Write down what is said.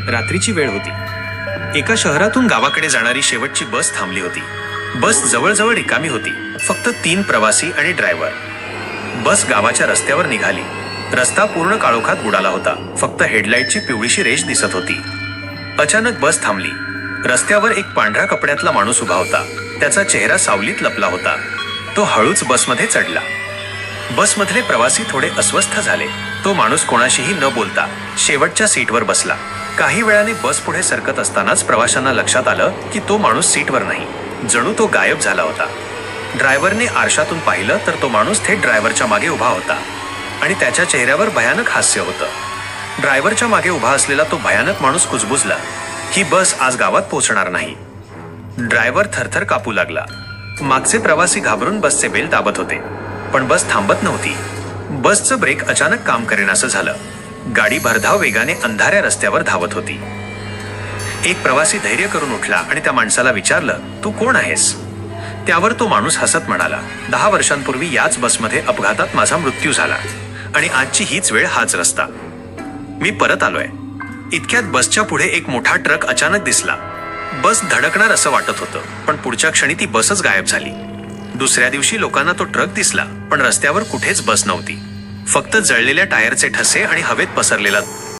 रात्रीची वेळ होती. एका शहरातून गावाकडे जाणारी शेवटची बस थांबली होती. बस जवळजवळ रिकामी होती. फक्त 3 प्रवासी आणि ड्रायव्हर. बस गावाच्या रस्त्यावर निघाली. रस्ता पूर्ण काळोखात बुडाला होता. फक्त हेडलाईटची पिवळीशी रेष दिसत होती. अचानक बस थांबली. रस्त्यावर एक पांढऱ्या कपड्यातला माणूस उभा होता. त्याचा चेहरा सावलीत लपला होता. तो हळूच बसमध्ये चढला. बसमधले प्रवासी थोडे अस्वस्थ झाले. तो माणूस कोणाशीही न बोलता शेवटच्या सीटवर बसला. काही वेळाने बस पुढे सरकत असतानाच प्रवाशांना लक्षात आलं की तो माणूस सीटवर नाही. जणू तो गायब झाला होता. ड्रायव्हरने आरशातून पाहिलं तर तो माणूस थेट ड्रायव्हरच्या मागे उभा होता आणि त्याच्या चेहऱ्यावर भयानक हास्य होतं. ड्रायव्हरच्या मागे उभा असलेला तो भयानक माणूस कुजबुजला. ही बस आज गावात पोहोचणार नाही. ड्रायव्हर थरथर कापू लागला. मागचे प्रवासी घाबरून बसचे बेल दाबत होते. पण बस थांबत नव्हती. बसचं ब्रेक अचानक काम करेनासं झालं. गाडी भरधाव वेगाने अंधाऱ्या रस्त्यावर धावत होती. एक प्रवासी धैर्य करून उठला आणि त्या माणसाला विचारलं, तू कोण आहेस? त्यावर तो माणूस हसत म्हणाला, 10 वर्षांपूर्वी याच बसमध्ये अपघातात माझा मृत्यू झाला आणि आजची हीच वेळ, हाच रस्ता. मी परत आलोय. इतक्यात बसच्या पुढे एक मोठा ट्रक अचानक दिसला. बस धडकणार असं वाटत होतं, पण पुढच्या क्षणी ती बसच गायब झाली. दुसऱ्या दिवशी लोकांना तो ट्रक दिसला, पण रस्त्यावर कुठेच बस नव्हती. फक्त जळलेल्या टायरचे ठसे आणि हवेत पसरलेला